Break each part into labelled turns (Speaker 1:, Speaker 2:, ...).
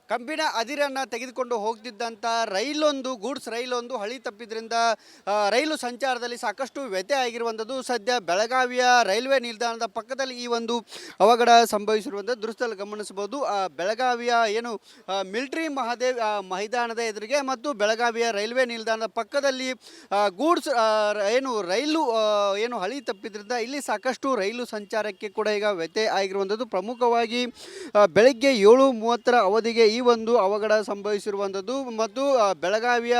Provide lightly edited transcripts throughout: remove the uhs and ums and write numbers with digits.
Speaker 1: ಕಬ್ಬಿಣ ಅದಿರನ್ನು ತೆಗೆದುಕೊಂಡು ಹೋಗ್ತಿದ್ದಂಥ ರೈಲೊಂದು ಗೂಡ್ಸ್ ರೈಲೊಂದು ಹಳಿ ತಪ್ಪಿದ್ರಿಂದ ರೈಲು ಸಂಚಾರದಲ್ಲಿ ಸಾಕಷ್ಟು ವ್ಯತ್ಯಯ ಆಗಿರುವಂಥದ್ದು. ಸದ್ಯ ಬೆಳಗಾವಿಯ ರೈಲ್ವೆ ನಿಲ್ದಾಣದ ಪಕ್ಕದಲ್ಲಿ ಈ ಒಂದು ಅವಘಡ ಸಂಭವಿಸಿರುವಂಥದ್ದು ದೃಶ್ಯದಲ್ಲಿ ಗಮನಿಸಬಹುದು. ಬೆಳಗಾವಿಯ ಏನು ಮಿಲಿಟರಿ ಮೈದಾನದ ಎದುರಿಗೆ ಮತ್ತು ಬೆಳಗಾವಿಯ ರೈಲ್ವೆ ನಿಲ್ದಾಣದ ಪಕ್ಕದಲ್ಲಿ ಗೂಡ್ಸ್ ಏನು ರೈಲು ಏನು ಹಳಿ ತಪ್ಪಿದ್ರಿಂದ ಇಲ್ಲಿ ಸಾಕಷ್ಟು ರೈಲು ಸಂಚಾರಕ್ಕೆ ಕೂಡ ಈಗ ವ್ಯತ್ಯಯ ಆಗಿರುವಂಥದ್ದು. ಪ್ರಮುಖವಾಗಿ ಬೆಳಗ್ಗೆ 7:30 ಅವಧಿಗೆ ಈ ಒಂದು ಅವಘಡ ಸಂಭವಿಸಿರುವಂಥದ್ದು ಮತ್ತು ಬೆಳಗಾವಿಯ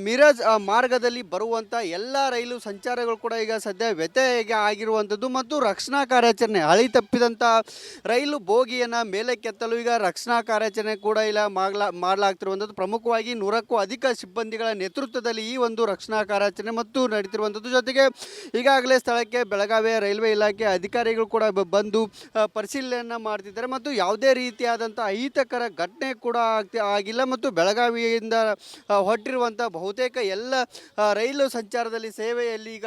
Speaker 1: ಮಿರಜ್ ಮಾರ್ಗದಲ್ಲಿ ಬರುವಂಥ ಎಲ್ಲ ರೈಲು ಸಂಚಾರಗಳು ಕೂಡ ಈಗ ಸದ್ಯ ವ್ಯತ್ಯಯ ಆಗಿರುವಂಥದ್ದು ಮತ್ತು ರಕ್ಷಣಾ ಕಾರ್ಯಾಚರಣೆ ಹಳಿ ತಪ್ಪಿದಂಥ ರೈಲು ಬೋಗಿಯನ್ನು ಮೇಲೆ ಕೆತ್ತಲು ಈಗ ರಕ್ಷಣಾ ಕಾರ್ಯಾಚರಣೆ ಕೂಡ ಇಲ್ಲ ಮಾಡಲಾಗ್ತಿರುವಂಥದ್ದು. ಪ್ರಮುಖವಾಗಿ 100ಕ್ಕೂ ಅಧಿಕ ಸಿಬ್ಬಂದಿಗಳ ನೇತೃತ್ವದಲ್ಲಿ ಈ ಒಂದು ರಕ್ಷಣಾ ಕಾರ್ಯಾಚರಣೆ ಮತ್ತು ನಡೀತಿರುವಂಥದ್ದು. ಜೊತೆಗೆ ಈಗಾಗಲೇ ಸ್ಥಳಕ್ಕೆ ಬೆಳಗಾವಿಯ ರೈಲ್ವೆ ಇಲಾಖೆ ಅಧಿಕಾರಿಗಳು ಕೂಡ ಬಂದು ಪರಿಶೀಲನೆಯನ್ನು ಮಾಡ್ತಿದ್ದಾರೆ ಮತ್ತು ಯಾವುದೇ ರೀತಿಯಾದಂಥ ಅಹಿತಕರ ಘಟನೆ ಕೂಡ ಆಗಿಲ್ಲ ಮತ್ತು ಬೆಳಗಾವಿಯಿಂದ ಹೊರಟಿರುವಂಥ ಬಹುತೇಕ ಎಲ್ಲ ರೈಲು ಸಂಚಾರದಲ್ಲಿ ಸೇವೆಯಲ್ಲಿ ಈಗ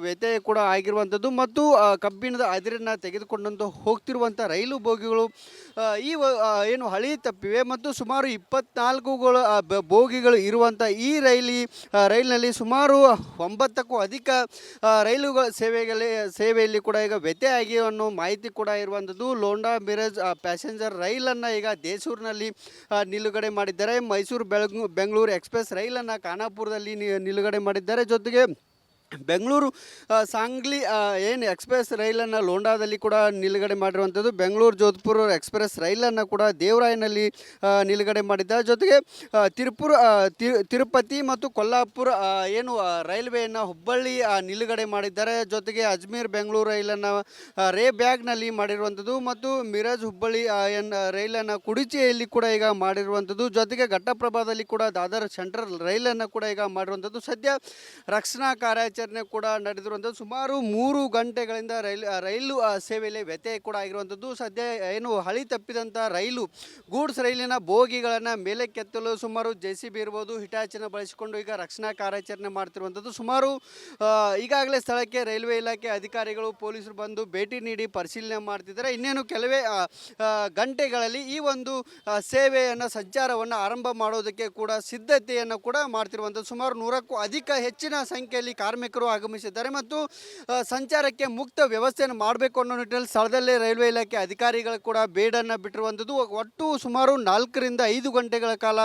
Speaker 1: ವ್ಯತ್ಯಯ ಕೂಡ ಆಗಿರುವಂಥದ್ದು ಮತ್ತು ಕಬ್ಬಿಣದ ಅದಿರನ್ನು ತೆಗೆದುಕೊಂಡಂತ ಹೋಗ್ತಿರುವಂಥ ರೈಲು ಬೋಗಿಗಳು ಏನು ಹಳಿ ತಪ್ಪಿವೆ ಮತ್ತು ಸುಮಾರು 24 ಬೋಗಿಗಳು ಇರುವಂಥ ಈ ರೈಲಿನಲ್ಲಿ ಸುಮಾರು 9ಕ್ಕೂ ಅಧಿಕ ರೈಲುಗಳ ಸೇವೆಯಲ್ಲಿ ಕೂಡ ಈಗ ವ್ಯತ್ಯಯ ಆಗಿ ಅನ್ನೋ ಮಾಹಿತಿ ಕೂಡ ಇರುವಂಥದ್ದು. ಲೋಂಡಾ ಮಿರಜ್ ಪ್ಯಾಸೆಂಜರ್ ರೈಲನ್ನು ಈಗ ದೇಸೂರಿನಲ್ಲಿ ನಿಲುಗಡೆ ಮಾಡಿದ್ದಾರೆ. ಮೈಸೂರು ಬೆಂಗಳೂರು ಎಕ್ಸ್ಪ್ರೆಸ್ ರೈಲನ್ನು ಖಾನಾಪುರದಲ್ಲಿ ನಿಲುಗಡೆ ಮಾಡಿದ್ದಾರೆ. ಜೊತೆಗೆ ಬೆಂಗಳೂರು ಸಾಂಗ್ಲಿ ಏನು ಎಕ್ಸ್ಪ್ರೆಸ್ ರೈಲನ್ನು ಲೋಂಡಾದಲ್ಲಿ ಕೂಡ ನಿಲುಗಡೆ ಮಾಡಿರುವಂಥದ್ದು. ಬೆಂಗಳೂರು ಜೋಧ್ಪುರ ಎಕ್ಸ್ಪ್ರೆಸ್ ರೈಲನ್ನು ಕೂಡ ದೇವರಾಯನಲ್ಲಿ ನಿಲುಗಡೆ ಮಾಡಿದ್ದಾರೆ. ಜೊತೆಗೆ ತಿರುಪತಿ ಮತ್ತು ಕೊಲ್ಲಾಪುರ ಏನು ರೈಲ್ವೆಯನ್ನು ಹುಬ್ಬಳ್ಳಿ ನಿಲುಗಡೆ ಮಾಡಿದ್ದಾರೆ. ಜೊತೆಗೆ ಅಜ್ಮೀರ್ ಬೆಂಗಳೂರು ರೈಲನ್ನು ರೇ ಬ್ಯಾಗ್ನಲ್ಲಿ ಮಾಡಿರುವಂಥದ್ದು ಮತ್ತು ಮಿರಜ್ ಹುಬ್ಬಳ್ಳಿ ರೈಲನ್ನು ಕುಡಿಚಿಯಲ್ಲಿ ಕೂಡ ಈಗ ಮಾಡಿರುವಂಥದ್ದು. ಜೊತೆಗೆ ಘಟ್ಟಪ್ರಭಾದಲ್ಲಿ ಕೂಡ ದಾದರ್ ಸೆಂಟ್ರಲ್ ರೈಲನ್ನು ಕೂಡ ಈಗ ಮಾಡಿರುವಂಥದ್ದು. ಸದ್ಯ ರಕ್ಷಣಾ ಕಾರ್ಯಾಚರಣೆ ಕೂಡ ನಡೆದಿರುವಂಥದ್ದು. ಸುಮಾರು 3 ಗಂಟೆಗಳಿಂದ ರೈಲು ಸೇವೆಯಲ್ಲಿ ವ್ಯತ್ಯಯ ಕೂಡ ಆಗಿರುವಂಥದ್ದು. ಸದ್ಯ ಏನು ಹಳಿ ತಪ್ಪಿದಂಥ ಗೂಡ್ಸ್ ರೈಲಿನ ಬೋಗಿಗಳನ್ನು ಮೇಲೆ ಕೆತ್ತಲು ಸುಮಾರು JCB ಇರ್ಬೋದು, ಹಿಟಾಚಿನ ಬಳಸಿಕೊಂಡು ಈಗ ರಕ್ಷಣಾ ಕಾರ್ಯಾಚರಣೆ ಮಾಡ್ತಿರುವಂಥದ್ದು. ಸುಮಾರು ಈಗಾಗಲೇ ಸ್ಥಳಕ್ಕೆ ರೈಲ್ವೆ ಇಲಾಖೆ ಅಧಿಕಾರಿಗಳು ಪೊಲೀಸರು ಬಂದು ಭೇಟಿ ನೀಡಿ ಪರಿಶೀಲನೆ ಮಾಡ್ತಿದ್ದಾರೆ. ಇನ್ನೇನು ಕೆಲವೇ ಗಂಟೆಗಳಲ್ಲಿ ಈ ಒಂದು ಸೇವೆಯನ್ನು ಸಂಚಾರವನ್ನು ಆರಂಭ ಮಾಡೋದಕ್ಕೆ ಕೂಡ ಸಿದ್ಧತೆಯನ್ನು ಕೂಡ ಮಾಡ್ತಿರುವಂಥದ್ದು. ಸುಮಾರು 100ಕ್ಕೂ ಹೆಚ್ಚಿನ ಸಂಖ್ಯೆಯಲ್ಲಿ ಕಾರ್ಮಿಕರು ಆಗಮಿಸಿದ್ದಾರೆ ಮತ್ತು ಸಂಚಾರಕ್ಕೆ ಮುಕ್ತ ವ್ಯವಸ್ಥೆಯನ್ನು ಮಾಡಬೇಕು ಅನ್ನೋ ನಿಟ್ಟಿನಲ್ಲಿ ಸ್ಥಳದಲ್ಲೇ ರೈಲ್ವೆ ಇಲಾಖೆ ಅಧಿಕಾರಿಗಳು ಕೂಡ ಬೇಡನ್ನು ಬಿಟ್ಟಿರುವಂಥದ್ದು. ಒಟ್ಟು ಸುಮಾರು 4 ರಿಂದ 5 ಗಂಟೆಗಳ ಕಾಲ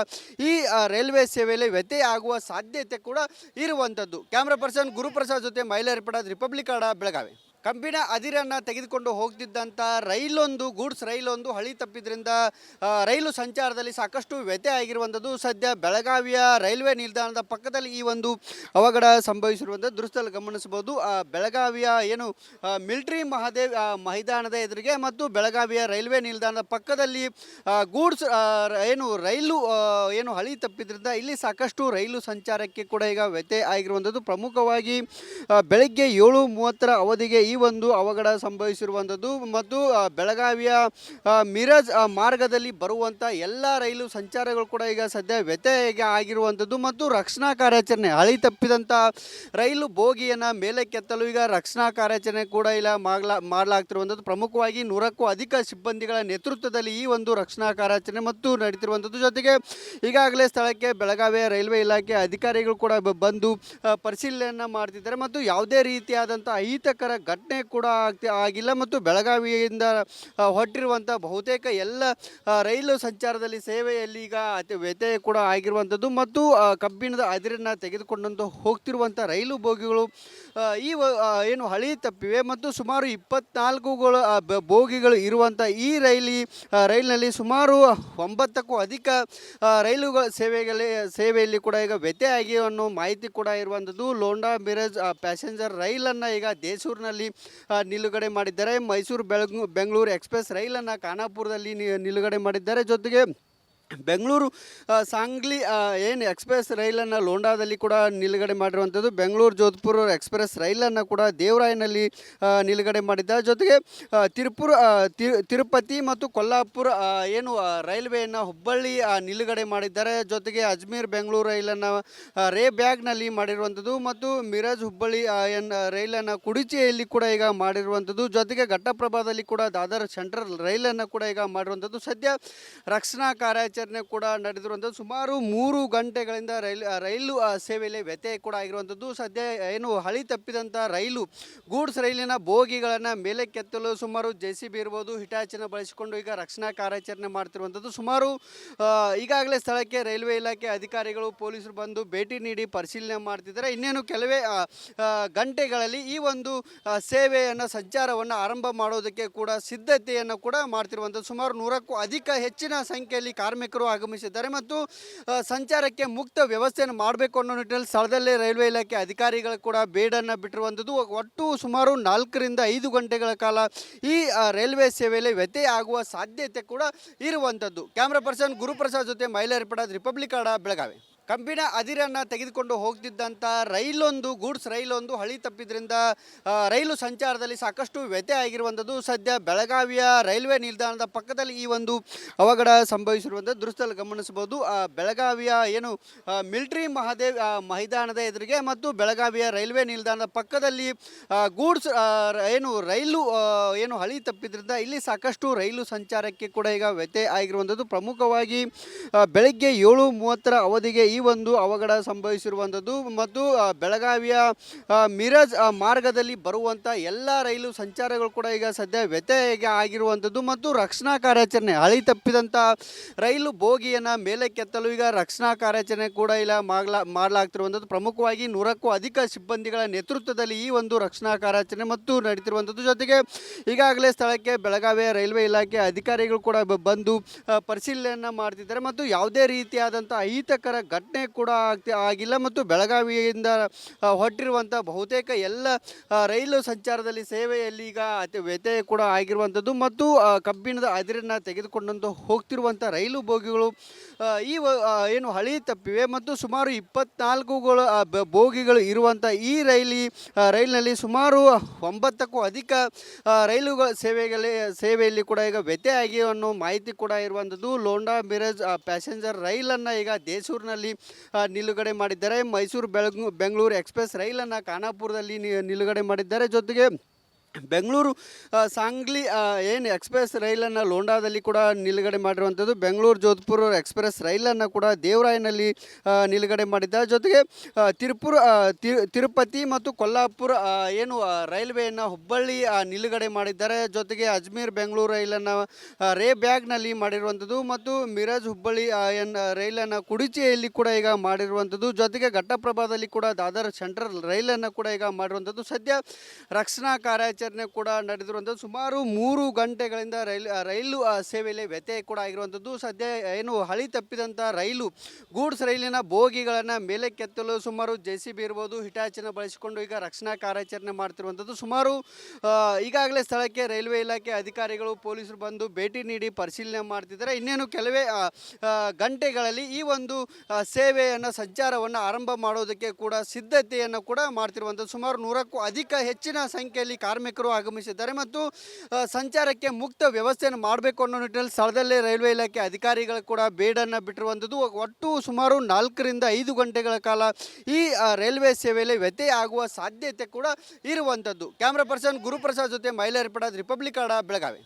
Speaker 1: ಈ ರೈಲ್ವೆ ಸೇವೆಯಲ್ಲಿ ವ್ಯತ್ಯಯ ಆಗುವ ಸಾಧ್ಯತೆ ಕೂಡ ಇರುವಂಥದ್ದು. ಕ್ಯಾಮ್ರಾ ಪರ್ಸನ್ ಗುರುಪ್ರಸಾದ್ ಜೊತೆ ಮೈಲಾರಿಪಡ, ರಿಪಬ್ಲಿಕ್ ಕನ್ನಡ, ಬೆಳಗಾವಿ. ಕಬ್ಬಿಣ ಅದಿರನ್ನು ತೆಗೆದುಕೊಂಡು ಹೋಗ್ತಿದ್ದಂಥ ಗೂಡ್ಸ್ ರೈಲೊಂದು ಹಳಿ ತಪ್ಪಿದ್ರಿಂದ ರೈಲು ಸಂಚಾರದಲ್ಲಿ ಸಾಕಷ್ಟು ವ್ಯತ್ಯಯ ಆಗಿರುವಂಥದ್ದು. ಸದ್ಯ ಬೆಳಗಾವಿಯ ರೈಲ್ವೆ ನಿಲ್ದಾಣದ ಪಕ್ಕದಲ್ಲಿ ಈ ಒಂದು ಅವಘಡ ಸಂಭವಿಸಿರುವಂಥದ್ದು ದೃಶ್ಯದಲ್ಲಿ ಗಮನಿಸಬಹುದು. ಬೆಳಗಾವಿಯ ಏನು ಮಿಲಿಟರಿ ಮೈದಾನದ ಎದುರಿಗೆ ಮತ್ತು ಬೆಳಗಾವಿಯ ರೈಲ್ವೆ ನಿಲ್ದಾಣದ ಪಕ್ಕದಲ್ಲಿ ಗೂಡ್ಸ್ ಏನು ರೈಲು ಏನು ಹಳಿ ತಪ್ಪಿದ್ರಿಂದ ಇಲ್ಲಿ ಸಾಕಷ್ಟು ರೈಲು ಸಂಚಾರಕ್ಕೆ ಕೂಡ ಈಗ ವ್ಯತ್ಯಯ ಆಗಿರುವಂಥದ್ದು. ಪ್ರಮುಖವಾಗಿ ಬೆಳಗ್ಗೆ 7:30 ಅವಧಿಗೆ ಈ ಒಂದು ಅವಘಡ ಸಂಭವಿಸಿರುವಂಥದ್ದು ಮತ್ತು ಬೆಳಗಾವಿಯ ಮಿರಜ್ ಮಾರ್ಗದಲ್ಲಿ ಬರುವಂಥ ಎಲ್ಲ ರೈಲು ಸಂಚಾರಗಳು ಕೂಡ ಈಗ ಸದ್ಯ ವ್ಯತ್ಯಯ ಆಗಿರುವಂಥದ್ದು ಮತ್ತು ರಕ್ಷಣಾ ಕಾರ್ಯಾಚರಣೆ ಹಳಿ ತಪ್ಪಿದಂಥ ರೈಲು ಬೋಗಿಯನ್ನು ಮೇಲೆ ಕೆತ್ತಲು ಈಗ ರಕ್ಷಣಾ ಕಾರ್ಯಾಚರಣೆ ಕೂಡ ಇಲ್ಲ ಮಾಡಲಾಗ್ತಿರುವಂಥದ್ದು. ಪ್ರಮುಖವಾಗಿ 100ಕ್ಕೂ ಅಧಿಕ ಸಿಬ್ಬಂದಿಗಳ ನೇತೃತ್ವದಲ್ಲಿ ಈ ಒಂದು ರಕ್ಷಣಾ ಕಾರ್ಯಾಚರಣೆ ಮತ್ತು ನಡೀತಿರುವಂಥದ್ದು. ಜೊತೆಗೆ ಈಗಾಗಲೇ ಸ್ಥಳಕ್ಕೆ ಬೆಳಗಾವಿಯ ರೈಲ್ವೆ ಇಲಾಖೆ ಅಧಿಕಾರಿಗಳು ಕೂಡ ಬಂದು ಪರಿಶೀಲನೆಯನ್ನು ಮಾಡ್ತಿದ್ದಾರೆ ಮತ್ತು ಯಾವುದೇ ರೀತಿಯಾದಂಥ ಅಹಿತಕರ ಘಟನೆ ಕೂಡ ಆಗಿಲ್ಲ ಮತ್ತು ಬೆಳಗಾವಿಯಿಂದ ಹೊರಟಿರುವಂಥ ಬಹುತೇಕ ಎಲ್ಲ ರೈಲು ಸಂಚಾರದಲ್ಲಿ ಸೇವೆಯಲ್ಲಿ ಈಗ ವ್ಯತ್ಯಯ ಕೂಡ ಆಗಿರುವಂಥದ್ದು ಮತ್ತು ಕಬ್ಬಿಣದ ಅದಿರನ್ನು ತೆಗೆದುಕೊಂಡಂತ ಹೋಗ್ತಿರುವಂಥ ರೈಲು ಬೋಗಿಗಳು ಏನು ಹಳಿ ತಪ್ಪಿವೆ ಮತ್ತು ಸುಮಾರು 24 ಬೋಗಿಗಳು ಇರುವಂಥ ಈ ರೈಲಿನಲ್ಲಿ ಸುಮಾರು 9ಕ್ಕೂ ಅಧಿಕ ರೈಲುಗಳ ಸೇವೆಯಲ್ಲಿ ಕೂಡ ಈಗ ವ್ಯತ್ಯಯ ಆಗಿ ಅನ್ನೋ ಮಾಹಿತಿ ಕೂಡ ಇರುವಂಥದ್ದು. ಲೋಂಡಾ ಮಿರಜ್ ಪ್ಯಾಸೆಂಜರ್ ರೈಲನ್ನು ಈಗ ದೇಸೂರಿನಲ್ಲಿ ನಿಲುಗಡೆ ಮಾಡಿದ್ದಾರೆ. ಮೈಸೂರು ಬೆಂಗಳೂರು ಎಕ್ಸ್ಪ್ರೆಸ್ ರೈಲನ್ನು ಖಾನಾಪುರದಲ್ಲಿ ನಿಲುಗಡೆ ಮಾಡಿದ್ದಾರೆ. ಜೊತೆಗೆ ಬೆಂಗಳೂರು ಸಾಂಗ್ಲಿ ಏನು ಎಕ್ಸ್ಪ್ರೆಸ್ ರೈಲನ್ನು ಲೋಂಡಾದಲ್ಲಿ ಕೂಡ ನಿಲುಗಡೆ ಮಾಡಿರುವಂಥದ್ದು. ಬೆಂಗಳೂರು ಜೋಧ್ಪುರ ಎಕ್ಸ್ಪ್ರೆಸ್ ರೈಲನ್ನು ಕೂಡ ದೇವರಾಯನಲ್ಲಿ ನಿಲುಗಡೆ ಮಾಡಿದ್ದಾರೆ. ಜೊತೆಗೆ ತಿರುಪತಿ ಮತ್ತು ಕೊಲ್ಲಾಪುರ ಏನು ರೈಲ್ವೆಯನ್ನು ಹುಬ್ಬಳ್ಳಿ ನಿಲುಗಡೆ ಮಾಡಿದ್ದಾರೆ. ಜೊತೆಗೆ ಅಜ್ಮೀರ್ ಬೆಂಗಳೂರು ರೈಲನ್ನು ರೇ ಬ್ಯಾಗ್ನಲ್ಲಿ ಮಾಡಿರುವಂಥದ್ದು ಮತ್ತು ಮಿರಜ್ ಹುಬ್ಬಳ್ಳಿ ರೈಲನ್ನು ಕುಡಿಚಿಯಲ್ಲಿ ಕೂಡ ಈಗ ಮಾಡಿರುವಂಥದ್ದು. ಜೊತೆಗೆ ಘಟ್ಟಪ್ರಭಾದಲ್ಲಿ ಕೂಡ ದಾದರ್ ಸೆಂಟ್ರಲ್ ರೈಲನ್ನು ಕೂಡ ಈಗ ಮಾಡಿರುವಂಥದ್ದು. ಸದ್ಯ ರಕ್ಷಣಾ ಕಾರ್ಯಾಚರಣೆ ಕಾರ್ಯಾಚರಣೆ ಕೂಡ ನಡೆದಿರುವಂಥದ್ದು. ಸುಮಾರು 3 ಗಂಟೆಗಳಿಂದ ರೈಲು ಸೇವೆಯಲ್ಲಿ ವ್ಯತ್ಯಯ ಕೂಡ ಆಗಿರುವಂಥದ್ದು. ಸದ್ಯ ಏನು ಹಳಿ ತಪ್ಪಿದಂಥ ರೈಲು ಗೂಡ್ಸ್ ರೈಲಿನ ಬೋಗಿಗಳನ್ನು ಮೇಲಕ್ಕೆತ್ತಲು ಸುಮಾರು JCB ಇರ್ಬೋದು, ಹಿಟಾಚಿನ ಬಳಸಿಕೊಂಡು ಈಗ ರಕ್ಷಣಾ ಕಾರ್ಯಾಚರಣೆ ಮಾಡ್ತಿರುವಂಥದ್ದು. ಸುಮಾರು ಈಗಾಗಲೇ ಸ್ಥಳಕ್ಕೆ ರೈಲ್ವೆ ಇಲಾಖೆ ಅಧಿಕಾರಿಗಳು ಪೊಲೀಸರು ಬಂದು ಭೇಟಿ ನೀಡಿ ಪರಿಶೀಲನೆ ಮಾಡ್ತಿದ್ದಾರೆ. ಇನ್ನೇನು ಕೆಲವೇ ಗಂಟೆಗಳಲ್ಲಿ ಈ ಒಂದು ಸೇವೆಯನ್ನು ಸಂಚಾರವನ್ನು ಆರಂಭ ಮಾಡೋದಕ್ಕೆ ಕೂಡ ಸಿದ್ಧತೆಯನ್ನು ಕೂಡ ಮಾಡ್ತಿರುವಂಥದ್ದು. ಸುಮಾರು 100ಕ್ಕೂ ಅಧಿಕ ಹೆಚ್ಚಿನ ಸಂಖ್ಯೆಯಲ್ಲಿ ಕಾರ್ಮಿಕರು ಆಗಮಿಸಿದ್ದಾರೆ ಮತ್ತು ಸಂಚಾರಕ್ಕೆ ಮುಕ್ತ ವ್ಯವಸ್ಥೆಯನ್ನು ಮಾಡಬೇಕು ಅನ್ನೋ ನಿಟ್ಟಿನಲ್ಲಿ ಸ್ಥಳದಲ್ಲೇ ರೈಲ್ವೆ ಇಲಾಖೆ ಅಧಿಕಾರಿಗಳು ಕೂಡ ಬೇಡನ್ನು ಬಿಟ್ಟಿರುವಂಥದ್ದು. ಒಟ್ಟು ಸುಮಾರು 4ರಿಂದ 5 ಗಂಟೆಗಳ ಕಾಲ ಈ ರೈಲ್ವೆ ಸೇವೆಯಲ್ಲಿ ವ್ಯತ್ಯಯ ಆಗುವ ಸಾಧ್ಯತೆ ಕೂಡ ಇರುವಂಥದ್ದು. ಕ್ಯಾಮ್ರಾ ಪರ್ಸನ್ ಗುರುಪ್ರಸಾದ್ ಜೊತೆ ಮೈಲಾ ರಿಪೋರ್ಟರ್, ರಿಪಬ್ಲಿಕ್ ಕನ್ನಡ, ಬೆಳಗಾವಿ. ಕಬ್ಬಿಣ ಅದಿರನ್ನು ತೆಗೆದುಕೊಂಡು ಹೋಗ್ತಿದ್ದಂಥ ಗೂಡ್ಸ್ ರೈಲೊಂದು ಹಳಿ ತಪ್ಪಿದ್ರಿಂದ ರೈಲು ಸಂಚಾರದಲ್ಲಿ ಸಾಕಷ್ಟು ವ್ಯತ್ಯಯ ಆಗಿರುವಂಥದ್ದು. ಸದ್ಯ ಬೆಳಗಾವಿಯ ರೈಲ್ವೆ ನಿಲ್ದಾಣದ ಪಕ್ಕದಲ್ಲಿ ಈ ಒಂದು ಅವಘಡ ಸಂಭವಿಸಿರುವಂಥದ್ದು ದೃಶ್ಯದಲ್ಲಿ ಗಮನಿಸಬಹುದು. ಬೆಳಗಾವಿಯ ಏನು ಮಿಲಿಟರಿ ಮೈದಾನದ ಎದುರಿಗೆ ಮತ್ತು ಬೆಳಗಾವಿಯ ರೈಲ್ವೆ ನಿಲ್ದಾಣದ ಪಕ್ಕದಲ್ಲಿ ಗೂಡ್ಸ್ ರೈಲು ಹಳಿ ತಪ್ಪಿದ್ರಿಂದ ಇಲ್ಲಿ ಸಾಕಷ್ಟು ರೈಲು ಸಂಚಾರಕ್ಕೆ ಕೂಡ ಈಗ ವ್ಯತ್ಯಯ ಆಗಿರುವಂಥದ್ದು. ಪ್ರಮುಖವಾಗಿ ಬೆಳಗ್ಗೆ 7:30 ಅವಧಿಗೆ ಈ ಒಂದು ಅವಘಡ ಸಂಭವಿಸಿರುವಂಥದ್ದು ಮತ್ತು ಬೆಳಗಾವಿಯ ಮಿರಜ್ ಮಾರ್ಗದಲ್ಲಿ ಬರುವಂಥ ಎಲ್ಲ ರೈಲು ಸಂಚಾರಗಳು ಕೂಡ ಈಗ ಸದ್ಯ ವ್ಯತ್ಯಯ ಆಗಿರುವಂಥದ್ದು ಮತ್ತು ರಕ್ಷಣಾ ಕಾರ್ಯಾಚರಣೆ ಹಳಿ ತಪ್ಪಿದಂಥ ರೈಲು ಬೋಗಿಯನ್ನು ಮೇಲಕ್ಕೆತ್ತಲು ಈಗ ರಕ್ಷಣಾ ಕಾರ್ಯಾಚರಣೆ ಕೂಡ ಇಲ್ಲ ಮಾಡಲಾಗ್ತಿರುವಂಥದ್ದು. ಪ್ರಮುಖವಾಗಿ 100ಕ್ಕೂ ಅಧಿಕ ಸಿಬ್ಬಂದಿಗಳ ನೇತೃತ್ವದಲ್ಲಿ ಈ ಒಂದು ರಕ್ಷಣಾ ಕಾರ್ಯಾಚರಣೆ ಮತ್ತು ನಡೀತಿರುವಂಥದ್ದು. ಜೊತೆಗೆ ಈಗಾಗಲೇ ಸ್ಥಳಕ್ಕೆ ಬೆಳಗಾವಿಯ ರೈಲ್ವೆ ಇಲಾಖೆ ಅಧಿಕಾರಿಗಳು ಕೂಡ ಬಂದು ಪರಿಶೀಲನೆಯನ್ನು ಮಾಡ್ತಿದ್ದಾರೆ ಮತ್ತು ಯಾವುದೇ ರೀತಿಯಾದಂಥ ಅಹಿತಕರ ಘಟನೆ ಕೂಡ ಆಗಿಲ್ಲ ಮತ್ತು ಬೆಳಗಾವಿಯಿಂದ ಹೊರಟಿರುವಂಥ ಬಹುತೇಕ ಎಲ್ಲ ರೈಲು ಸಂಚಾರದಲ್ಲಿ ಸೇವೆಯಲ್ಲಿ ಈಗ ವ್ಯತ್ಯಯ ಕೂಡ ಆಗಿರುವಂಥದ್ದು ಮತ್ತು ಕಬ್ಬಿಣದ ಅದಿರನ್ನು ತೆಗೆದುಕೊಂಡಂತ ಹೋಗ್ತಿರುವಂಥ ರೈಲು ಬೋಗಿಗಳು ಏನು ಹಳಿ ತಪ್ಪಿವೆ ಮತ್ತು ಸುಮಾರು 24 ಬೋಗಿಗಳು ಇರುವಂಥ ಈ ರೈಲಿನಲ್ಲಿ ಸುಮಾರು 9ಕ್ಕೂ ಅಧಿಕ ರೈಲುಗಳ ಸೇವೆಯಲ್ಲಿ ಕೂಡ ಈಗ ವ್ಯತ್ಯಯ ಆಗಿ ಅನ್ನೋ ಮಾಹಿತಿ ಕೂಡ ಇರುವಂಥದ್ದು. ಲೋಂಡಾ ಮಿರಜ್ ಪ್ಯಾಸೆಂಜರ್ ರೈಲನ್ನು ಈಗ ದೇಸೂರಿನಲ್ಲಿ ನಿಲುಗಡೆ ಮಾಡಿದ್ದಾರೆ. ಮೈಸೂರು ಬೆಂಗಳೂರು ಎಕ್ಸ್ಪ್ರೆಸ್ ರೈಲನ್ನು ಖಾನಾಪುರದಲ್ಲಿ ನಿಲುಗಡೆ ಮಾಡಿದ್ದಾರೆ. ಜೊತೆಗೆ ಬೆಂಗಳೂರು ಸಾಂಗ್ಲಿ ಏನು ಎಕ್ಸ್ಪ್ರೆಸ್ ರೈಲನ್ನು ಲೋಂಡಾದಲ್ಲಿ ಕೂಡ ನಿಲುಗಡೆ ಮಾಡಿರುವಂಥದ್ದು. ಬೆಂಗಳೂರು ಜೋಧ್ಪುರ ಎಕ್ಸ್ಪ್ರೆಸ್ ರೈಲನ್ನು ಕೂಡ ದೇವರಾಯನಲ್ಲಿ ನಿಲುಗಡೆ ಮಾಡಿದ್ದಾರೆ. ಜೊತೆಗೆ ತಿರುಪತಿ ಮತ್ತು ಕೊಲ್ಲಾಪುರ ಏನು ರೈಲ್ವೆಯನ್ನು ಹುಬ್ಬಳ್ಳಿ ನಿಲುಗಡೆ ಮಾಡಿದ್ದಾರೆ. ಜೊತೆಗೆ ಅಜ್ಮೀರ್ ಬೆಂಗಳೂರು ರೈಲನ್ನು ರೇ ಬ್ಯಾಗ್ನಲ್ಲಿ ಮಾಡಿರುವಂಥದ್ದು ಮತ್ತು ಮಿರಜ್ ಹುಬ್ಬಳ್ಳಿ ರೈಲನ್ನು ಕುಡಿಚಿಯಲ್ಲಿ ಕೂಡ ಈಗ ಮಾಡಿರುವಂಥದ್ದು. ಜೊತೆಗೆ ಘಟ್ಟಪ್ರಭಾದಲ್ಲಿ ಕೂಡ ದಾದರ್ ಸೆಂಟ್ರಲ್ ರೈಲನ್ನು ಕೂಡ ಈಗ ಮಾಡಿರುವಂಥದ್ದು. ಸದ್ಯ ರಕ್ಷಣಾ ಕಾರ್ಯಾಚರಣೆ ಕೂಡ ನಡೆದಿರುವಂಥದ್ದು. ಸುಮಾರು 3 ಗಂಟೆಗಳಿಂದ ರೈಲು ಸೇವೆಯಲ್ಲಿ ವ್ಯತ್ಯಯ ಕೂಡ ಆಗಿರುವಂಥದ್ದು. ಸದ್ಯ ಏನು ಹಳಿ ತಪ್ಪಿದಂಥ ಗೂಡ್ಸ್ ರೈಲಿನ ಬೋಗಿಗಳನ್ನು ಮೇಲಕ್ಕೆತ್ತಲು ಸುಮಾರು JCB ಇರ್ಬೋದು, ಹಿಟಾಚಿನ ಬಳಸಿಕೊಂಡು ಈಗ ರಕ್ಷಣಾ ಕಾರ್ಯಾಚರಣೆ ಮಾಡ್ತಿರುವಂಥದ್ದು. ಸುಮಾರು ಈಗಾಗಲೇ ಸ್ಥಳಕ್ಕೆ ರೈಲ್ವೆ ಇಲಾಖೆ ಅಧಿಕಾರಿಗಳು ಪೊಲೀಸರು ಬಂದು ಭೇಟಿ ನೀಡಿ ಪರಿಶೀಲನೆ ಮಾಡ್ತಿದ್ದಾರೆ. ಇನ್ನೇನು ಕೆಲವೇ ಗಂಟೆಗಳಲ್ಲಿ ಈ ಒಂದು ಸಂಚಾರವನ್ನು ಆರಂಭ ಮಾಡೋದಕ್ಕೆ ಕೂಡ ಸಿದ್ಧತೆಯನ್ನು ಕೂಡ ಮಾಡ್ತಿರುವಂಥದ್ದು. ಸುಮಾರು 100ಕ್ಕೂ ಅಧಿಕ ಹೆಚ್ಚಿನ ಸಂಖ್ಯೆಯಲ್ಲಿ ಕಾರ್ಮಿಕರು ಆಗಮಿಸಿದ್ದಾರೆ ಮತ್ತು ಸಂಚಾರಕ್ಕೆ ಮುಕ್ತ ವ್ಯವಸ್ಥೆಯನ್ನು ಮಾಡಬೇಕು ಅನ್ನೋ ನಿಟ್ಟಿನಲ್ಲಿ ಸ್ಥಳದಲ್ಲೇ ರೈಲ್ವೆ ಇಲಾಖೆ ಅಧಿಕಾರಿಗಳು ಕೂಡ ಬೇಡನ್ನು ಬಿಟ್ಟಿರುವಂಥದ್ದು. ಒಟ್ಟು ಸುಮಾರು 4ರಿಂದ 5 ಗಂಟೆಗಳ ಕಾಲ ಈ ರೈಲ್ವೆ ಸೇವೆಯಲ್ಲಿ ವ್ಯತ್ಯಯ ಆಗುವ ಸಾಧ್ಯತೆ ಕೂಡ ಇರುವಂಥದ್ದು. ಕ್ಯಾಮ್ರಾ ಪರ್ಸನ್ ಗುರುಪ್ರಸಾದ್ ಜೊತೆ ಮೈಲಾ ರಿಪೋರ್ಟರ್, ರಿಪಬ್ಲಿಕ್ ಕನ್ನಡ, ಬೆಳಗಾವಿ.